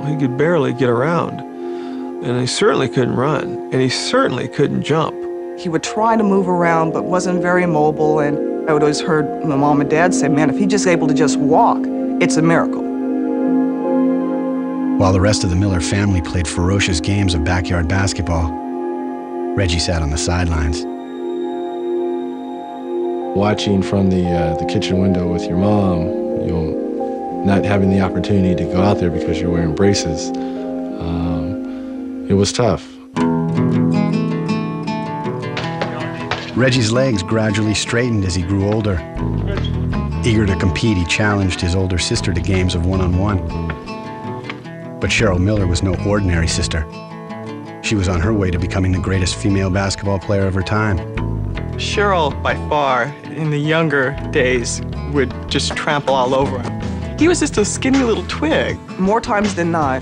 He could barely get around, and he certainly couldn't run, and he certainly couldn't jump. He would try to move around, but wasn't very mobile, and I would always heard my mom and dad say, man, if he's just able to just walk, it's a miracle. While the rest of the Miller family played ferocious games of backyard basketball, Reggie sat on the sidelines. Watching from the kitchen window with your mom, you know, not having the opportunity to go out there because you're wearing braces, it was tough. Reggie's legs gradually straightened as he grew older. Eager to compete, he challenged his older sister to games of one-on-one. But Cheryl Miller was no ordinary sister. She was on her way to becoming the greatest female basketball player of her time. Cheryl, by far, in the younger days, would just trample all over him. He was just a skinny little twig. More times than not,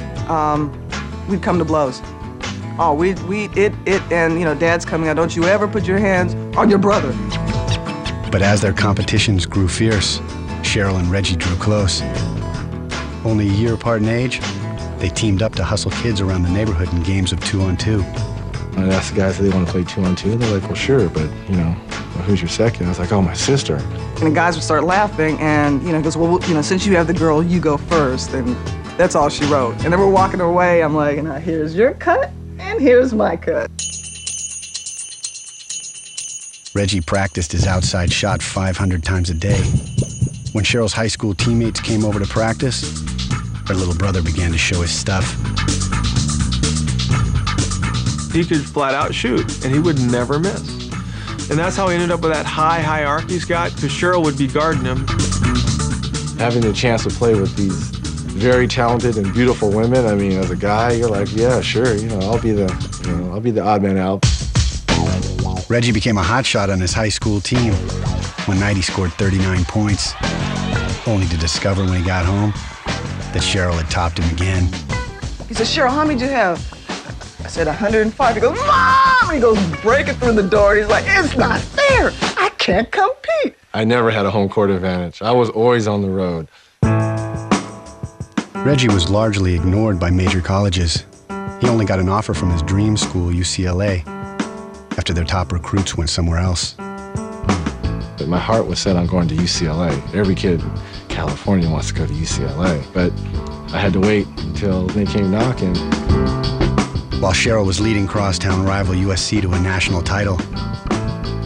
we'd come to blows. Oh, and you know, Dad's coming out, don't you ever put your hands on your brother. But as their competitions grew fierce, Cheryl and Reggie drew close. Only a year apart in age, they teamed up to hustle kids around the neighborhood in games of 2-on-2. I asked the guys if they want to play 2-on-2. They're like, well, sure, but, you know, well, who's your second? I was like, oh, my sister. And the guys would start laughing, and, you know, he goes, well, you know, since you have the girl, you go first. And that's all she wrote. And then we're walking away. I'm like, now here's your cut, and here's my cut. Reggie practiced his outside shot 500 times a day. When Cheryl's high school teammates came over to practice, her little brother began to show his stuff. He could flat out shoot, and he would never miss. And that's how he ended up with that high arc he's got, because Cheryl would be guarding him. Having the chance to play with these very talented and beautiful women, I mean, as a guy, you're like, yeah, sure, you know, I'll be the odd man out. Reggie became a hotshot on his high school team. One night he scored 39 points, only to discover when he got home that Cheryl had topped him again. He said, Cheryl, how many did you have? I said, 105. He goes, Mom! And he goes breaking through the door. He's like, it's not fair. I can't compete. I never had a home court advantage. I was always on the road. Reggie was largely ignored by major colleges. He only got an offer from his dream school, UCLA, after their top recruits went somewhere else. But my heart was set on going to UCLA. Every kid in California wants to go to UCLA, but I had to wait until they came knocking. While Cheryl was leading crosstown rival USC to a national title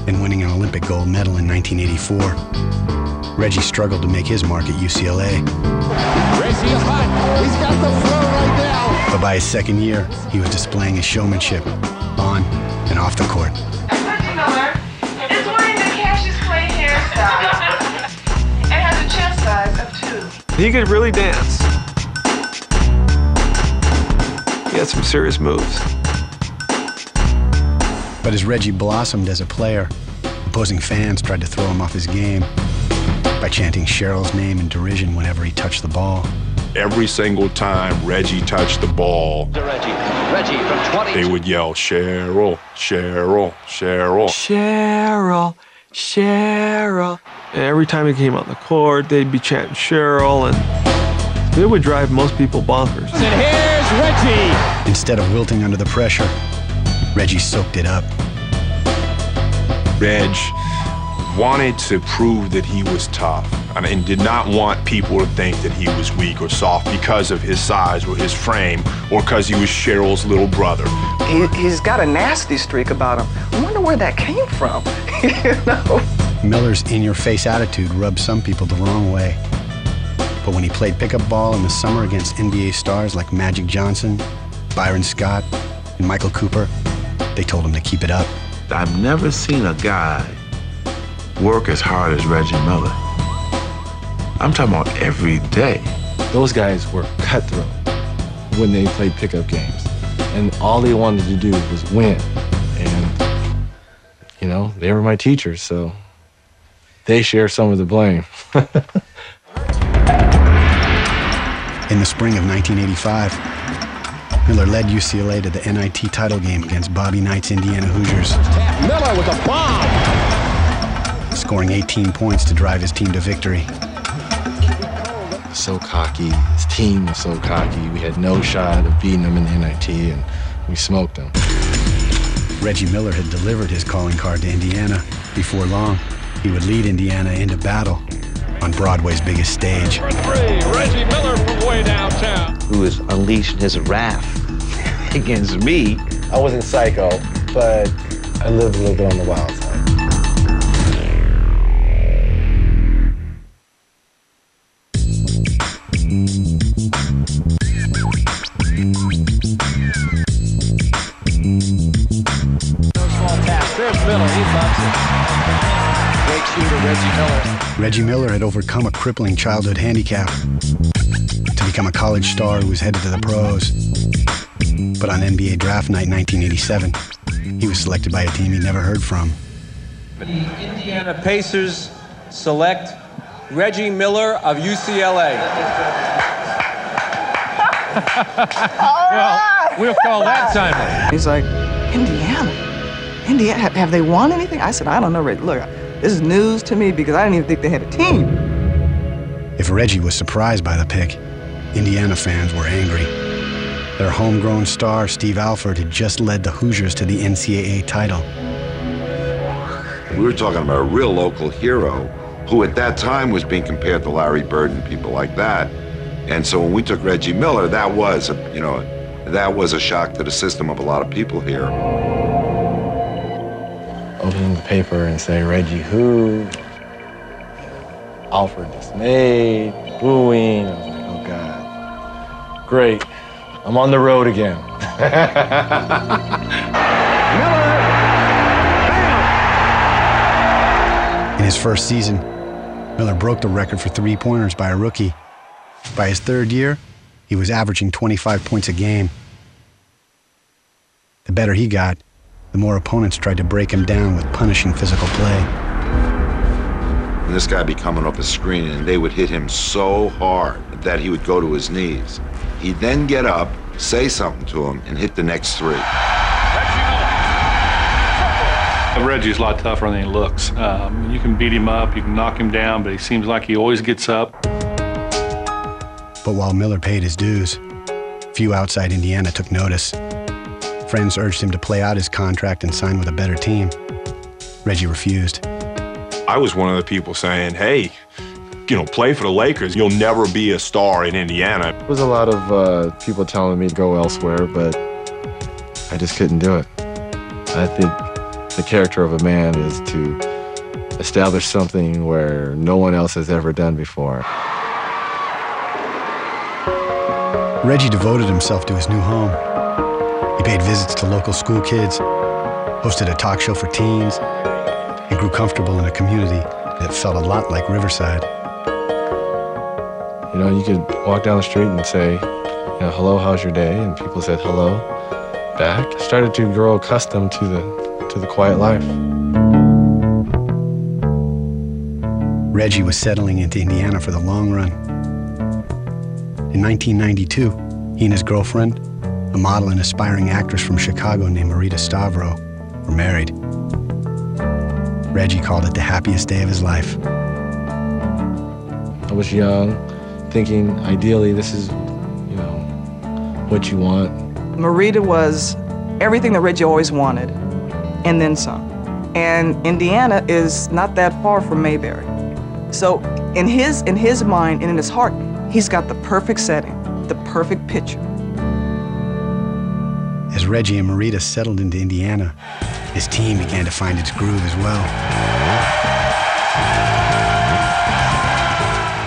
and winning an Olympic gold medal in 1984, Reggie struggled to make his mark at UCLA. Reggie is hot. He's got the flow right now. But by his second year, he was displaying his showmanship on and off the court. Reggie Miller is wearing the Cassius Clay hairstyle and has a chest size of 2. He could really dance. He had some serious moves. But as Reggie blossomed as a player, opposing fans tried to throw him off his game by chanting Cheryl's name in derision whenever he touched the ball. Every single time Reggie touched the ball, Reggie from 20. They would yell, Cheryl, Cheryl, Cheryl. Cheryl, Cheryl. And every time he came on the court, they'd be chanting Cheryl, and it would drive most people bonkers. And here's Reggie. Instead of wilting under the pressure, Reggie soaked it up. Reg wanted to prove that he was tough and did not want people to think that he was weak or soft because of his size or his frame or because he was Cheryl's little brother. He's got a nasty streak about him. I wonder where that came from, you know? Miller's in-your-face attitude rubbed some people the wrong way. But when he played pickup ball in the summer against NBA stars like Magic Johnson, Byron Scott, and Michael Cooper, they told him to keep it up. I've never seen a guy work as hard as Reggie Miller. I'm talking about every day. Those guys were cutthroat when they played pickup games. And all they wanted to do was win. And, you know, they were my teachers, so they share some of the blame. In the spring of 1985, Miller led UCLA to the NIT title game against Bobby Knight's Indiana Hoosiers. Miller with a bomb. Scoring 18 points to drive his team to victory. So cocky, his team was so cocky. We had no shot of beating them in the NIT, and we smoked them. Reggie Miller had delivered his calling card to Indiana. Before long, he would lead Indiana into battle on Broadway's biggest stage. For three, Reggie Miller from way downtown. Who was unleashing his wrath against me. I wasn't psycho, but I lived a little bit on the wild side. There's Miller, he bucks it. Great shooter, Reggie Miller. Reggie Miller had overcome a crippling childhood handicap to become a college star who was headed to the pros. But on NBA draft night 1987, he was selected by a team he never heard from. The Indiana Pacers select Reggie Miller of UCLA. Well, we'll call that timely. He's like, Indiana? Indiana, have they won anything? I said, I don't know, Reggie. Look, this is news to me because I didn't even think they had a team. If Reggie was surprised by the pick, Indiana fans were angry. Their homegrown star, Steve Alford, had just led the Hoosiers to the NCAA title. We were talking about a real local hero who at that time was being compared to Larry Bird and people like that. And so when we took Reggie Miller, that was a shock to the system of a lot of people here. Opening the paper and say, Reggie who? Alfred dismayed, booing. I was like, oh God. Great, I'm on the road again. In his first season, Miller broke the record for three-pointers by a rookie. By his third year, he was averaging 25 points a game. The better he got, the more opponents tried to break him down with punishing physical play. And this guy would be coming off a screen, and they would hit him so hard that he would go to his knees. He'd then get up, say something to him, and hit the next three. Reggie's a lot tougher than he looks. You can beat him up, you can knock him down, but he seems like he always gets up. But while Miller paid his dues, few outside Indiana took notice. Friends urged him to play out his contract and sign with a better team. Reggie refused. I was one of the people saying, hey, play for the Lakers. You'll never be a star in Indiana. There was a lot of people telling me to go elsewhere, but I just couldn't do it. I think the character of a man is to establish something where no one else has ever done before. Reggie devoted himself to his new home. He paid visits to local school kids, hosted a talk show for teens, and grew comfortable in a community that felt a lot like Riverside. You could walk down the street and say, hello, how's your day? And people said hello back. I started to grow accustomed to the quiet life. Reggie was settling into Indiana for the long run. In 1992, he and his girlfriend, a model and aspiring actress from Chicago named Marita Stavro, were married. Reggie called it the happiest day of his life. I was young, thinking ideally this is, what you want. Marita was everything that Reggie always wanted, and then some. And Indiana is not that far from Mayberry. So in his mind and in his heart, he's got the perfect setting, the perfect picture. As Reggie and Marita settled into Indiana, his team began to find its groove as well.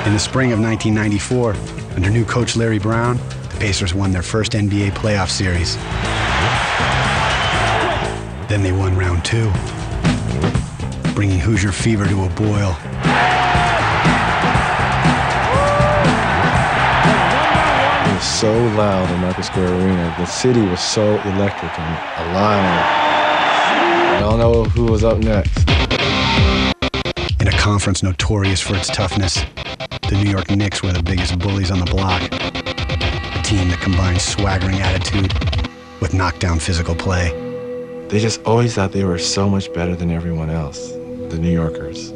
In the spring of 1994, under new coach Larry Brown, the Pacers won their first NBA playoff series. Then they won round 2, bringing Hoosier fever to a boil. It was so loud in Market Square Arena. The city was so electric and alive. We all know who was up next. In a conference notorious for its toughness, the New York Knicks were the biggest bullies on the block. A team that combined swaggering attitude with knockdown physical play. They just always thought they were so much better than everyone else, the New Yorkers.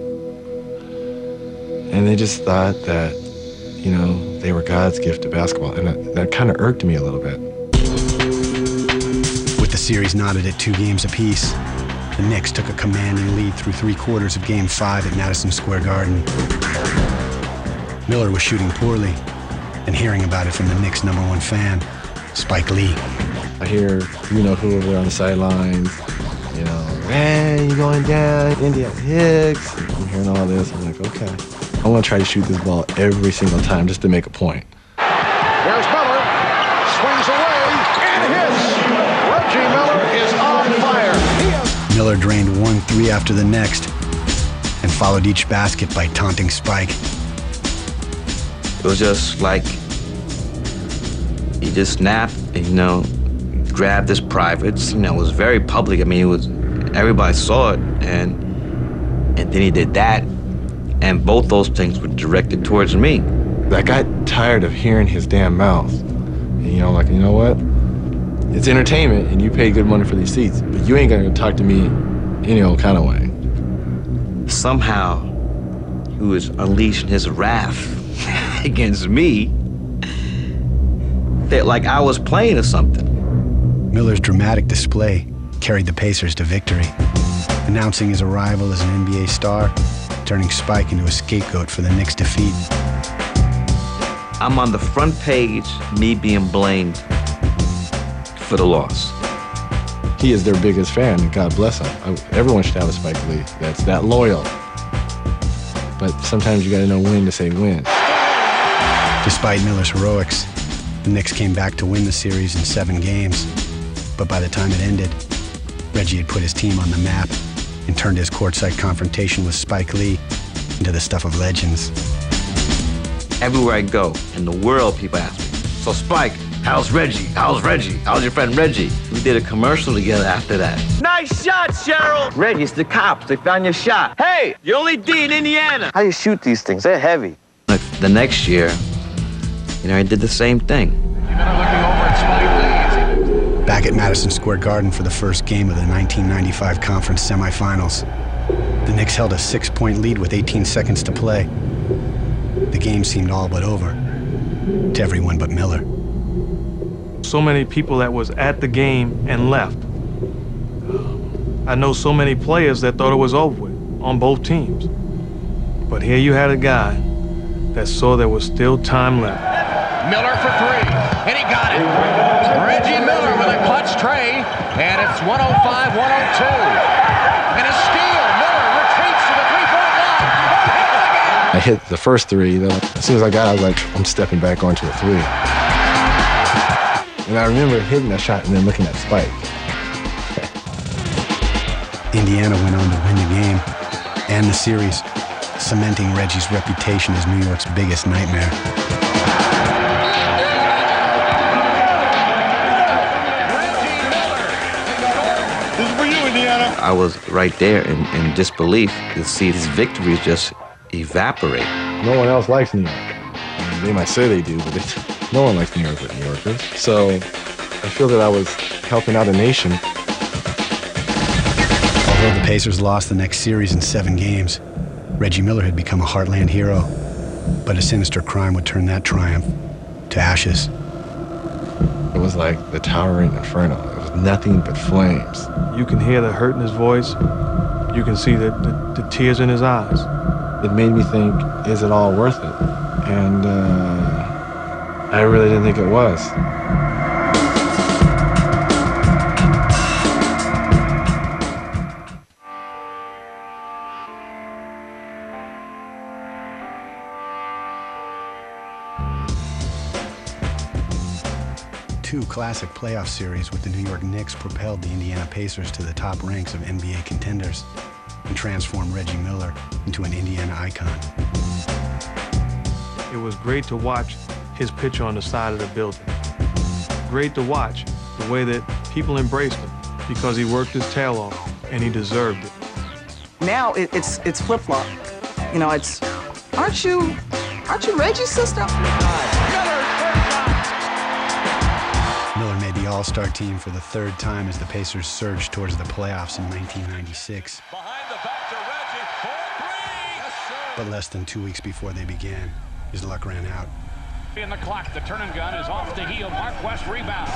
And they just thought that, you know, they were God's gift to basketball, and that kind of irked me a little bit. With the series knotted at 2 games apiece, the Knicks took a commanding lead through 3/4 of Game 5 at Madison Square Garden. Miller was shooting poorly, and hearing about it from the Knicks' #1 fan, Spike Lee. I hear, you know, who over there on the sidelines, you know, man, you going down, Indiana Hicks. I'm hearing all this. I'm like, okay. I want to try to shoot this ball every single time just to make a point. Here's Miller, swings away, and hits. Reggie Miller is on fire. Miller drained 1 3 after the next and followed each basket by taunting Spike. It was just like he just snapped and, you know, grabbed his privates. You know, it was very public. I mean, everybody saw it, and then he did that, and both those things were directed towards me. I got tired of hearing his damn mouth. And, you know, like, you know what? It's entertainment, and you pay good money for these seats, but you ain't gonna talk to me any old kind of way. Somehow, he was unleashing his wrath against me. That like I was playing or something. Miller's dramatic display carried the Pacers to victory, announcing his arrival as an NBA star, turning Spike into a scapegoat for the Knicks' defeat. I'm on the front page, me being blamed for the loss. He is their biggest fan, and God bless him. Everyone should have a Spike Lee that's that loyal. But sometimes you gotta know when to say when. Despite Miller's heroics, the Knicks came back to win the series in 7 games. But by the time it ended, Reggie had put his team on the map and turned his courtside confrontation with Spike Lee into the stuff of legends. Everywhere I go in the world, people ask me, so Spike, how's Reggie? How's Reggie? How's your friend Reggie? We did a commercial together after that. Nice shot, Cheryl. Reggie, it's the cops. They found your shot. Hey, you're only D in Indiana. How do you shoot these things? They're heavy. Like the next year, you know, I did the same thing. Back at Madison Square Garden for the first game of the 1995 conference semifinals, the Knicks held a 6-point lead with 18 seconds to play. The game seemed all but over to everyone but Miller. So many people that was at the game and left. I know so many players that thought it was over with on both teams. But here you had a guy that saw there was still time left. Miller for 3, and he got it. Reggie Miller with a clutch tray, and it's 105-102. And a steal. Miller retreats to the three-point line. I hit the first 3, though. As soon as I got it, I was like, I'm stepping back onto a 3. And I remember hitting that shot and then looking at Spike. Indiana went on to win the game and the series, cementing Reggie's reputation as New York's biggest nightmare. This is for you, Indiana. I was right there in disbelief to see his victories just evaporate. No one else likes New York. I mean, they might say they do, but no one likes New York but New Yorkers. So I feel that I was helping out a nation. Although the Pacers lost the next series in 7 games, Reggie Miller had become a heartland hero. But a sinister crime would turn that triumph to ashes. It was like the towering inferno. It was nothing but flames. You can hear the hurt in his voice. You can see the tears in his eyes. It made me think, is it all worth it? And I really didn't think it was. Two classic playoff series with the New York Knicks propelled the Indiana Pacers to the top ranks of NBA contenders and transformed Reggie Miller into an Indiana icon. It was great to watch his picture on the side of the building. Great to watch the way that people embraced him because he worked his tail off and he deserved it. Now it's flip-flop. You know, it's, aren't you Reggie's sister? Miller made the All-Star team for the 3rd time as the Pacers surged towards the playoffs in 1996. But less than 2 weeks before they began, His luck ran out. In the clock, the turn and gun is off the heel. Mark West rebound.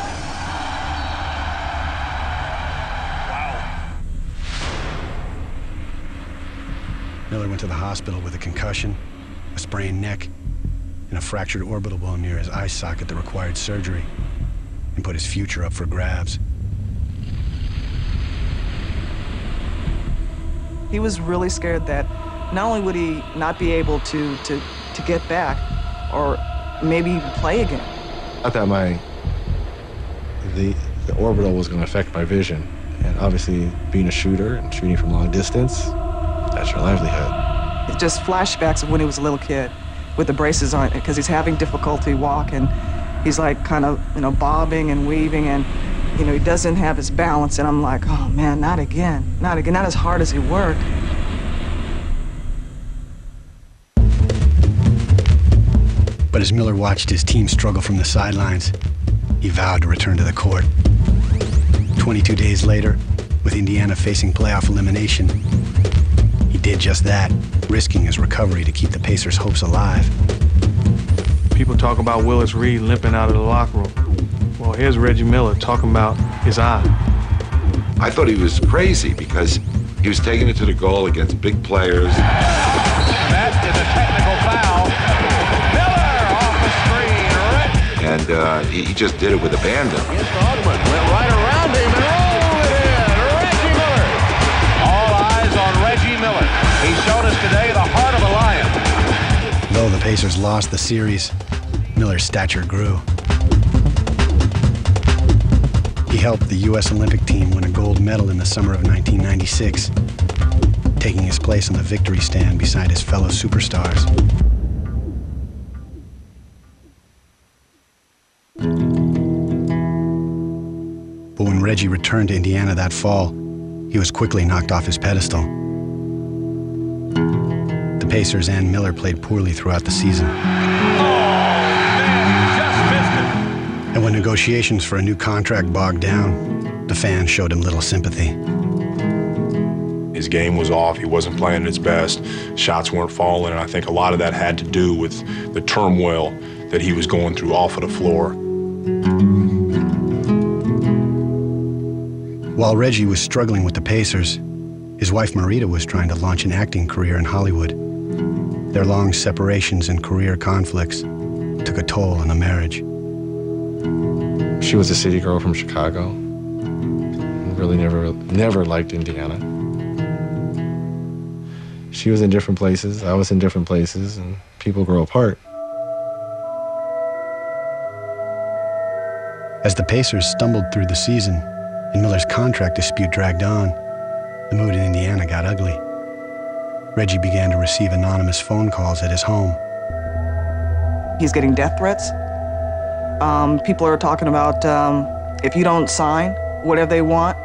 Wow. Miller went to the hospital with a concussion, a sprained neck, and a fractured orbital bone near his eye socket that required surgery, and put his future up for grabs. He was really scared that not only would he not be able to get back or maybe even play again. I thought the orbital was going to affect my vision. And obviously, being a shooter and shooting from long distance, that's your livelihood. It's just flashbacks of when he was a little kid with the braces on, because he's having difficulty walking. He's like kind of, bobbing and weaving, and, he doesn't have his balance. And I'm like, oh man, not again, not as hard as he worked. But as Miller watched his team struggle from the sidelines, he vowed to return to the court. 22 days later, with Indiana facing playoff elimination, he did just that, risking his recovery to keep the Pacers' hopes alive. People talk about Willis Reed limping out of the locker room. Well, here's Reggie Miller talking about his eye. I thought he was crazy because he was taking it to the goal against big players. That is a technical foul. And he just did it with abandon. Went right around him and rolled it in. Reggie Miller. All eyes on Reggie Miller. He showed us today the heart of a lion. Though the Pacers lost the series, Miller's stature grew. He helped the U.S. Olympic team win a gold medal in the summer of 1996, taking his place on the victory stand beside his fellow superstars. But when Reggie returned to Indiana that fall, he was quickly knocked off his pedestal. The Pacers and Miller played poorly throughout the season. Oh, man, just missed it. And when negotiations for a new contract bogged down, the fans showed him little sympathy. His game was off. He wasn't playing at his best. Shots weren't falling, and I think a lot of that had to do with the turmoil that he was going through off of the floor. While Reggie was struggling with the Pacers, his wife Marita was trying to launch an acting career in Hollywood. Their long separations and career conflicts took a toll on the marriage. She was a city girl from Chicago. Really never liked Indiana. She was in different places, I was in different places, and people grow apart. As the Pacers stumbled through the season and Miller's contract dispute dragged on, the mood in Indiana got ugly. Reggie began to receive anonymous phone calls at his home. He's getting death threats. People are talking about if you don't sign whatever they want,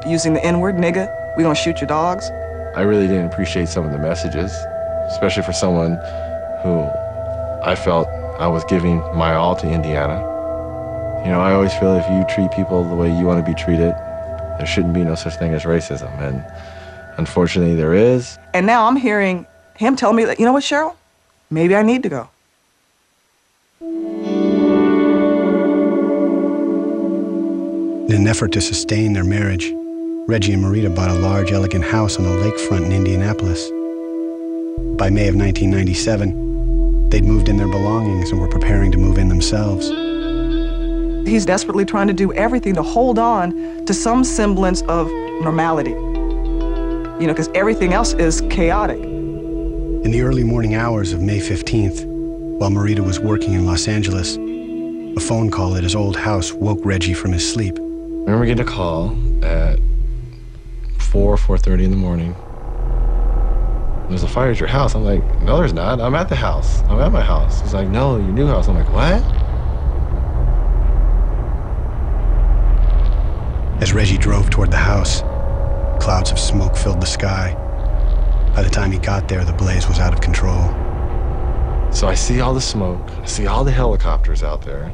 using the N-word, nigga, we're gonna shoot your dogs. I really didn't appreciate some of the messages, especially for someone who I felt I was giving my all to Indiana. I always feel if you treat people the way you want to be treated, there shouldn't be no such thing as racism. And unfortunately, there is. And now I'm hearing him tell me that, you know what, Cheryl? Maybe I need to go. In an effort to sustain their marriage, Reggie and Marita bought a large, elegant house on the lakefront in Indianapolis. By May of 1997, they'd moved in their belongings and were preparing to move in themselves. He's desperately trying to do everything to hold on to some semblance of normality, because everything else is chaotic. In the early morning hours of May 15th, while Marita was working in Los Angeles, a phone call at his old house woke Reggie from his sleep. I remember getting a call at 4:30 in the morning. There's a fire at your house. I'm like, no, there's not. I'm at the house. I'm at my house. He's like, no, your new house. I'm like, what? As Reggie drove toward the house, clouds of smoke filled the sky. By the time he got there, the blaze was out of control. So I see all the smoke. I see all the helicopters out there.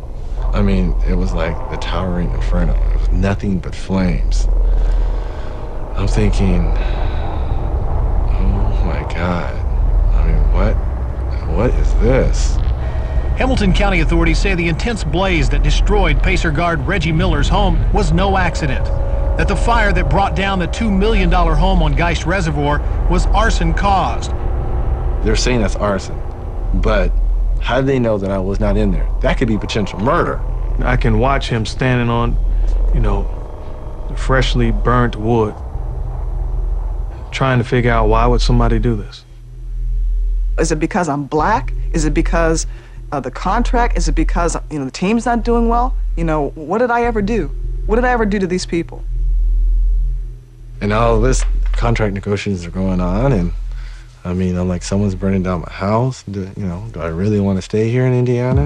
I mean, it was like the towering inferno. It was nothing but flames. I'm thinking, oh my God. I mean, what is this? Hamilton County authorities say the intense blaze that destroyed Pacer guard Reggie Miller's home was no accident. That the fire that brought down the $2 million home on Geist Reservoir was arson caused. They're saying that's arson, but how do they know that I was not in there? That could be potential murder. I can watch him standing on, the freshly burnt wood, trying to figure out why would somebody do this. Is it because I'm black? Is it because of the contract? Is it because, the team's not doing well? What did I ever do? What did I ever do to these people? And all this contract negotiations are going on, and I'm like, someone's burning down my house. Do I really want to stay here in Indiana?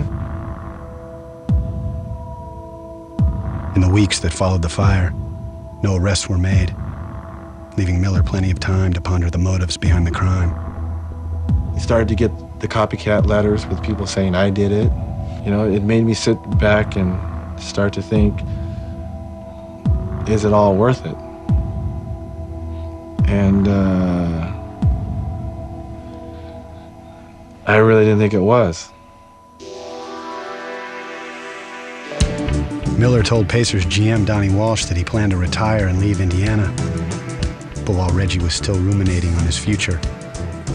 In the weeks that followed the fire, no arrests were made, leaving Miller plenty of time to ponder the motives behind the crime. You started to get the copycat letters with people saying I did it. It made me sit back and start to think, is it all worth it? And I really didn't think it was. Miller told Pacers GM Donnie Walsh that he planned to retire and leave Indiana. But while Reggie was still ruminating on his future,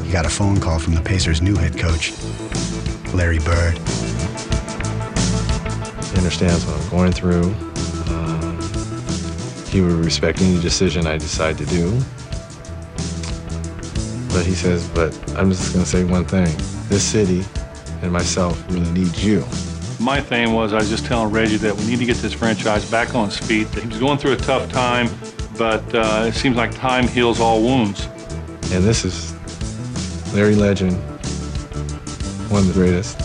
he got a phone call from the Pacers' new head coach, Larry Bird. He understands what I'm going through. He would respect any decision I decide to do. But he says, but I'm just going to say one thing. This city and myself really need you. My thing was, I was just telling Reggie that we need to get this franchise back on its feet. He was going through a tough time, but it seems like time heals all wounds. And this is Larry Legend, one of the greatest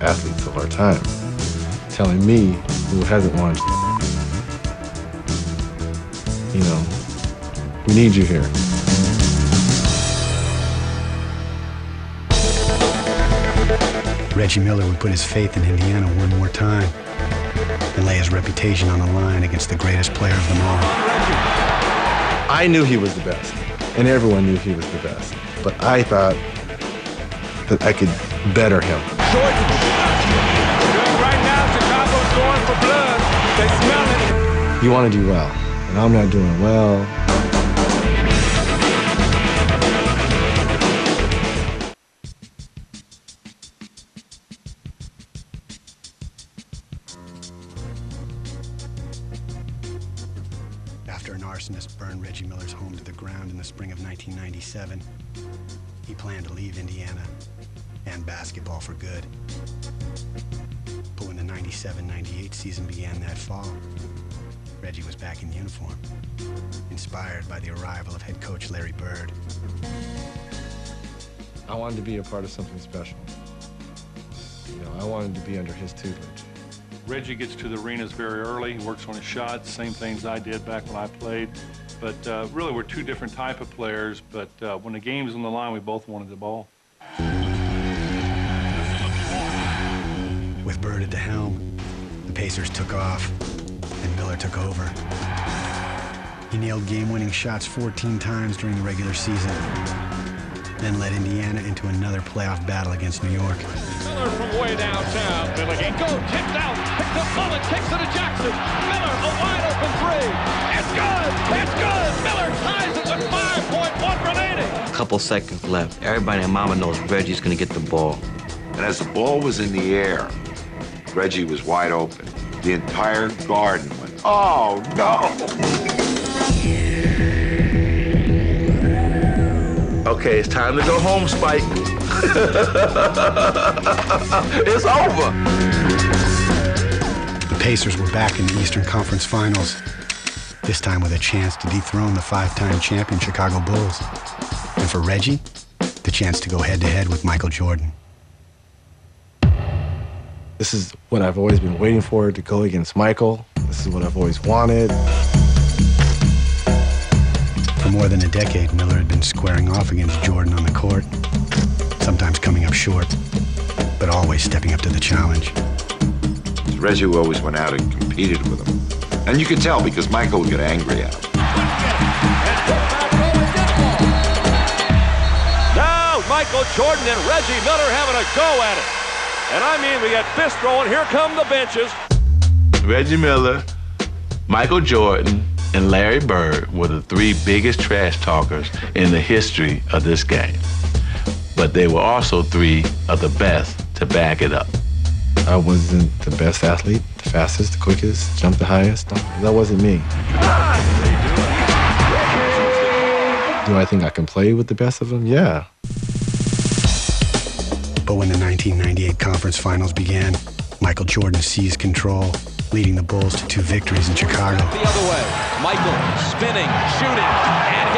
athletes of our time, telling me, who hasn't won, we need you here. Reggie Miller would put his faith in Indiana one more time and lay his reputation on the line against the greatest player of them all. I knew he was the best, and everyone knew he was the best, but I thought that I could better him. Right now, Chicago's going for blood. They smell it. You want to do well, and I'm not doing well. After an arsonist burned Reggie Miller's home to the ground in the spring of 1997, he planned to leave Indiana and basketball for good. But when the 97-98 season began that fall, Reggie was back in uniform, inspired by the arrival of head coach Larry Bird. I wanted to be a part of something special. I wanted to be under his tutelage. Reggie gets to the arenas very early. He works on his shots, same things I did back when I played. But really, we're two different type of players. But when the game's on the line, we both wanted the ball. With Bird at the helm, the Pacers took off, and Miller took over. He nailed game-winning shots 14 times during the regular season, then led Indiana into another playoff battle against New York. Miller from way downtown. Billigan go, tipped out, picked up Mullen, kicks it to Jackson. Miller, a wide open three. It's good! It's good! Miller ties it with 5.1 remaining. A couple seconds left. Everybody and mama knows Reggie's gonna get the ball. And as the ball was in the air, Reggie was wide open. The entire garden went, oh, no! Okay, it's time to go home, Spike. It's over. The Pacers were back in the Eastern Conference Finals, this time with a chance to dethrone the five-time champion Chicago Bulls. And for Reggie, the chance to go head-to-head with Michael Jordan. This is what I've always been waiting for, to go against Michael. This is what I've always wanted. For more than a decade, Miller had been squaring off against Jordan on the court, sometimes coming up short, but always stepping up to the challenge. Reggie always went out and competed with him. And you could tell because Michael would get angry at him. No, Michael Jordan and Reggie Miller having a go at it. And I mean, we got fist throwing. Here come the benches. Reggie Miller, Michael Jordan, and Larry Bird were the three biggest trash talkers in the history of this game. But they were also three of the best to back it up. I wasn't the best athlete, the fastest, the quickest, jumped the highest. That wasn't me. Do I think I can play with the best of them? Yeah. But when the 1998 conference finals began, Michael Jordan seized control, leading the Bulls to 2 victories in Chicago. The other way, Michael spinning, shooting, and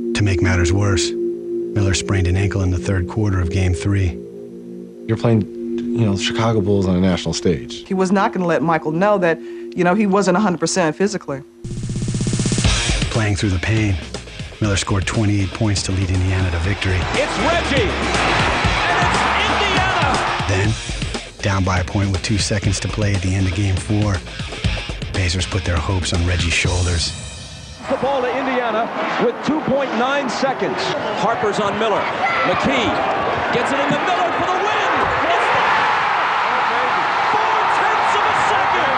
hitting. To make matters worse, Miller sprained an ankle in the 3rd quarter of Game 3. You're playing, Chicago Bulls on a national stage. He was not going to let Michael know that, he wasn't 100% physically. Playing through the pain, Miller scored 28 points to lead Indiana to victory. It's Reggie, and it's Indiana! Then, down by a point with 2 seconds to play at the end of Game 4, Pacers put their hopes on Reggie's shoulders. The ball to Indiana with 2.9 seconds. Harper's on Miller. McKee gets it in the middle for the win. It's there! 4/10 of a second.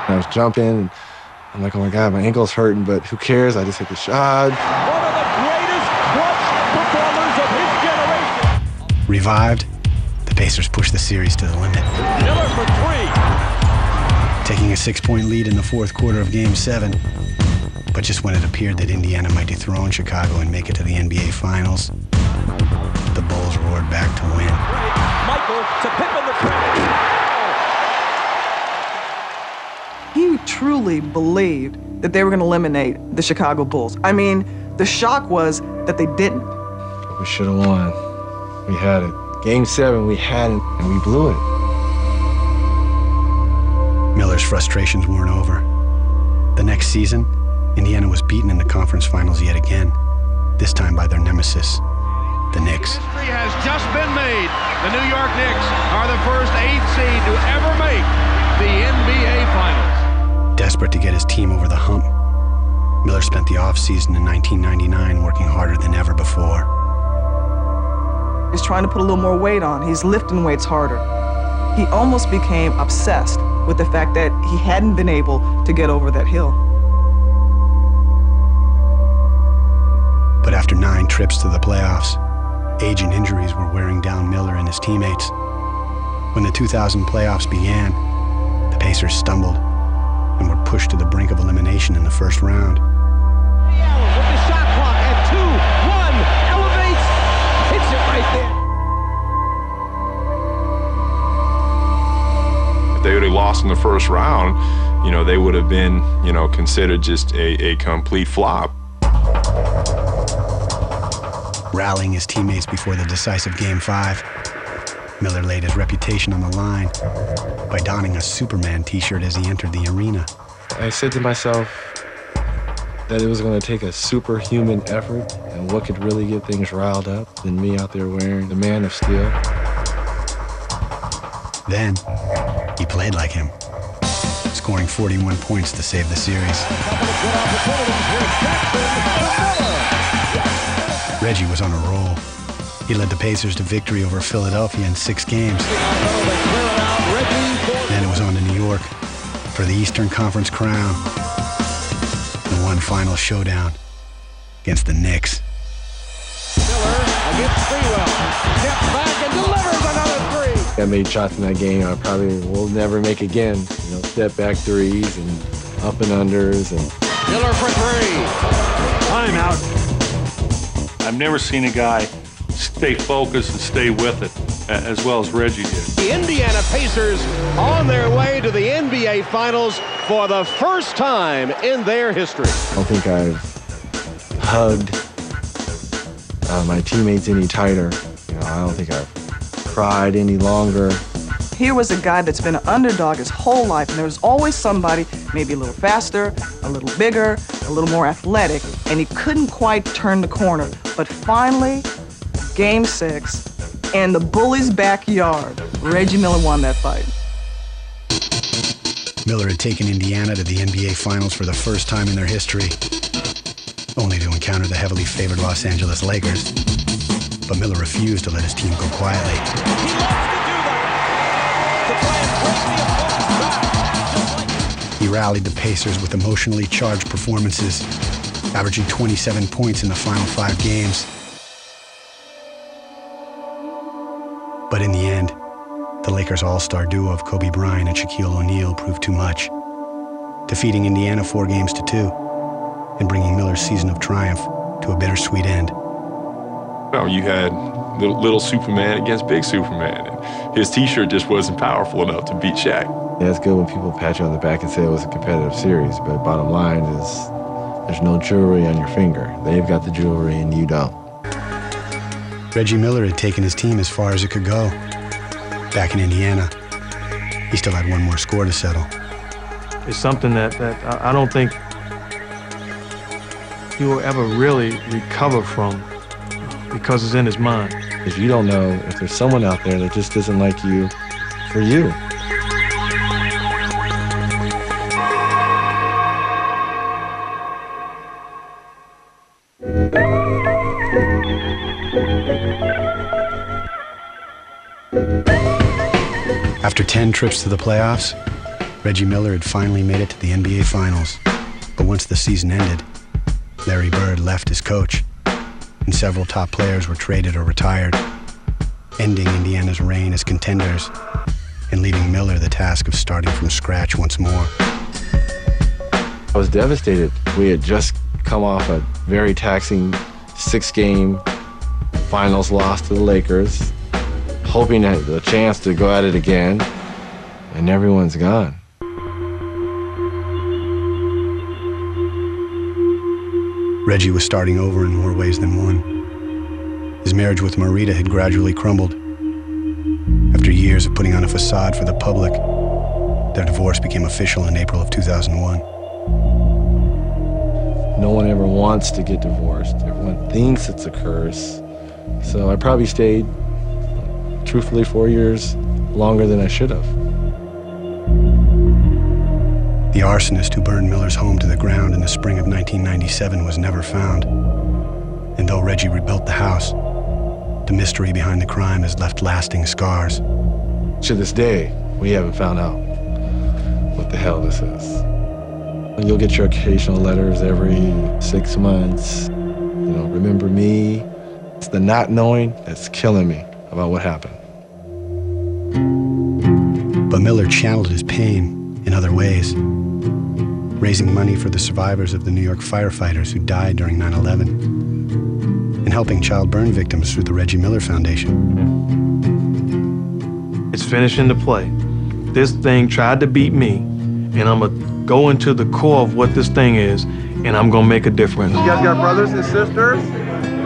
I was jumping. I'm like, oh my God, my ankle's hurting, but who cares? I just hit the shot. One of the greatest clutch performers of his generation. Revived, the Pacers pushed the series to the limit. Miller for 3. Taking a 6-point lead in the 4th quarter of Game 7. But just when it appeared that Indiana might dethrone Chicago and make it to the NBA Finals, the Bulls roared back to win. Michael to Pippen the trap. He truly believed that they were going to eliminate the Chicago Bulls. I mean, the shock was that they didn't. We should have won. We had it. Game 7, we had it, and we blew it. Miller's frustrations weren't over. The next season, Indiana was beaten in the conference finals yet again, this time by their nemesis, the Knicks. History has just been made. The New York Knicks are the first 8th seed to ever make the NBA Finals. Desperate to get his team over the hump, Miller spent the offseason in 1999 working harder than ever before. He's trying to put a little more weight on. He's lifting weights harder. He almost became obsessed with the fact that he hadn't been able to get over that hill. But after 9 trips to the playoffs, age and injuries were wearing down Miller and his teammates. When the 2000 playoffs began, the Pacers stumbled and were pushed to the brink of elimination in the first round. With the shot clock at 2-1, elevates, hits it right there. If they would have lost in the first round, they would have been, considered just a complete flop. Rallying his teammates before the decisive Game 5, Miller laid his reputation on the line by donning a Superman t-shirt as he entered the arena. I said to myself that it was going to take a superhuman effort, and what could really get things riled up than me out there wearing the Man of Steel. Then, he played like him, scoring 41 points to save the series. Reggie was on a roll. He led the Pacers to victory over Philadelphia in 6 games. Then it was on to New York for the Eastern Conference crown. The one final showdown against the Knicks. Miller against Freewell. Steps back and delivers another 3. I made shots in that game I probably will never make again. Step back threes and up and unders. And Miller for 3. Timeout. I've never seen a guy stay focused and stay with it as well as Reggie did. The Indiana Pacers on their way to the NBA Finals for the first time in their history. I don't think I've hugged my teammates any tighter. I don't think I've cried any longer. Here was a guy that's been an underdog his whole life, and there was always somebody maybe a little faster, a little bigger, a little more athletic, and he couldn't quite turn the corner. But finally, Game 6, in the Bullies' backyard, Reggie Miller won that fight. Miller had taken Indiana to the NBA Finals for the first time in their history, only to encounter the heavily favored Los Angeles Lakers, but Miller refused to let his team go quietly. He loves to do that, to try and break the opponent's back. He rallied the Pacers with emotionally charged performances, averaging 27 points in the final 5 games. But in the end, the Lakers' all-star duo of Kobe Bryant and Shaquille O'Neal proved too much, defeating Indiana 4-2 and bringing Miller's season of triumph to a bittersweet end. Well, you had little Superman against big Superman, and his T-shirt just wasn't powerful enough to beat Shaq. Yeah, it's good when people pat you on the back and say it was a competitive series, but bottom line is there's no jewelry on your finger. They've got the jewelry and you don't. Reggie Miller had taken his team as far as it could go. Back in Indiana, he still had one more score to settle. It's something that I don't think he will ever really recover from because it's in his mind. Because you don't know if there's someone out there that just doesn't like you for you. After 10 trips to the playoffs, Reggie Miller had finally made it to the NBA Finals. But once the season ended, Larry Bird left as coach, and several top players were traded or retired, ending Indiana's reign as contenders and leaving Miller the task of starting from scratch once more. I was devastated. We had just come off a very taxing 6-game finals loss to the Lakers, hoping to have a chance to go at it again, and everyone's gone. Reggie was starting over in more ways than one. His marriage with Marita had gradually crumbled. After years of putting on a facade for the public, their divorce became official in April of 2001. No one ever wants to get divorced. Everyone thinks it's a curse. So I probably stayed, truthfully, 4 years longer than I should have. The arsonist who burned Miller's home to the ground in the spring of 1997 was never found. And though Reggie rebuilt the house, the mystery behind the crime has left lasting scars. To this day, we haven't found out what the hell this is. You'll get your occasional letters every 6 months. You know, remember me? It's the not knowing that's killing me about what happened. But Miller channeled his pain in other ways, raising money for the survivors of the New York firefighters who died during 9/11, and helping child burn victims through the Reggie Miller Foundation. It's finishing the play. This thing tried to beat me, and I'm going to go into the core of what this thing is, and I'm going to make a difference. You guys got brothers and sisters?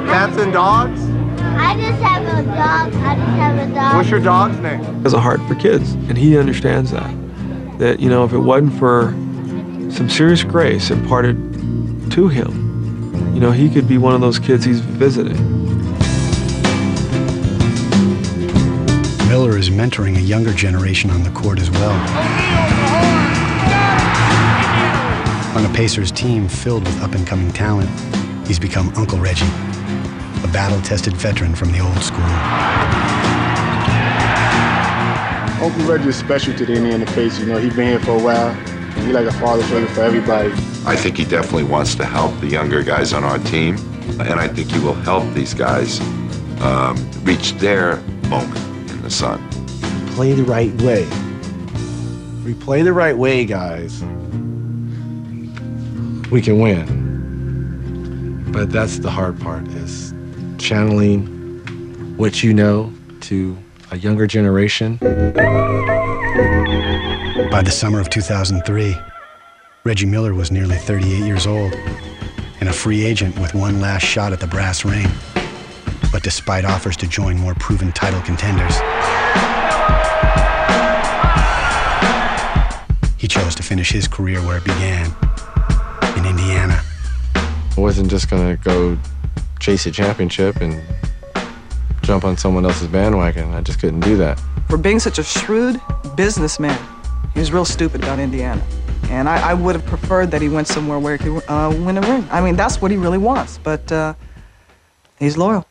Cats and dogs? I just have a dog. I just have a dog. What's your dog's name? He has a heart for kids, and he understands that. That, you know, if it wasn't for some serious grace imparted to him, you know, he could be one of those kids he's visiting. Miller is mentoring a younger generation on the court as well. On a Pacers team filled with up-and-coming talent, he's become Uncle Reggie, a battle-tested veteran from the old school. Uncle Reggie is special to the Indiana Pacers. You know, he's been here for a while, and he's like a father figure for everybody. I think he definitely wants to help the younger guys on our team, and I think he will help these guys reach their moment in the sun. Play the right way. If we play the right way, guys, we can win. But that's the hard part, is channeling what you know to a younger generation. By the summer of 2003, Reggie Miller was nearly 38 years old and a free agent with one last shot at the brass ring. But despite offers to join more proven title contenders, he chose to finish his career where it began, in Indiana. I wasn't just gonna go chase a championship and jump on someone else's bandwagon. I just couldn't do that. For being such a shrewd businessman, he was real stupid about Indiana. And I would have preferred that he went somewhere where he could win a ring. I mean, that's what he really wants, but he's loyal.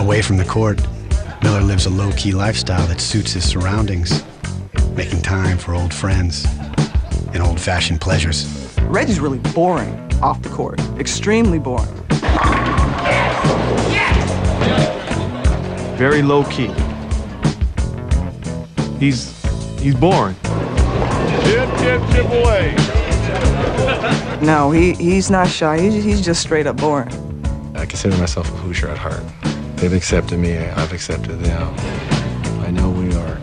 Away from the court, Miller lives a low-key lifestyle that suits his surroundings, making time for old friends and old-fashioned pleasures. Reggie's really boring off the court, extremely boring. Very low-key. He's boring. Chip away. No, he's not shy. He's just straight up boring. I consider myself a Hoosier at heart. They've accepted me, I've accepted them. I know we are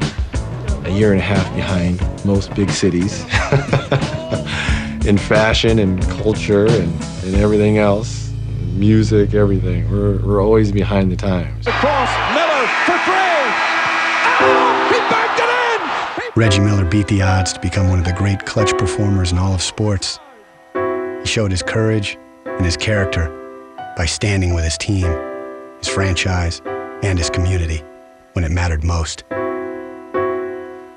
a year and a half behind most big cities in fashion and culture and everything else, music, everything. We're always behind the times. Across, Miller for three. Oh, he backed it in. Reggie Miller beat the odds to become one of the great clutch performers in all of sports. He showed his courage and his character by standing with his team, his franchise, and his community when it mattered most.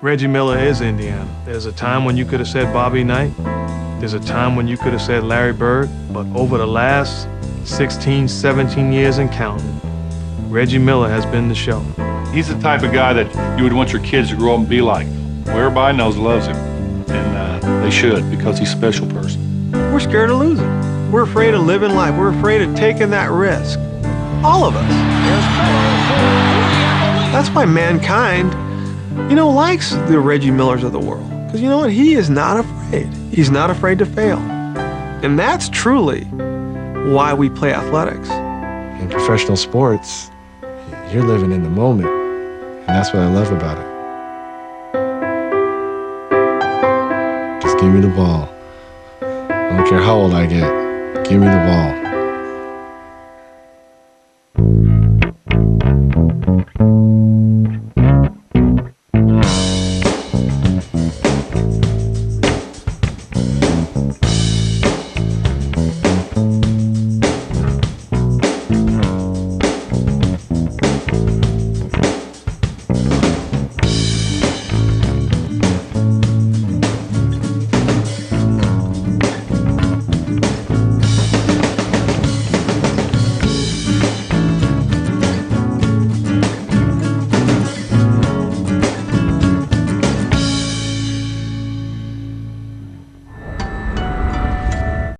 Reggie Miller is Indiana. There's a time when you could have said Bobby Knight. There's a time when you could have said Larry Bird. But over the last 16, 17 years and counting, Reggie Miller has been the show. He's the type of guy that you would want your kids to grow up and be like. Well, everybody knows loves him, and they should, because he's a special person. We're scared of losing. We're afraid of living life. We're afraid of taking that risk. All of us. That's why mankind, likes the Reggie Millers of the world. Because you know what? He is not afraid. He's not afraid to fail. And that's truly why we play athletics. In professional sports, you're living in the moment, and that's what I love about it. Just give me the ball. I don't care how old I get. Give me the ball.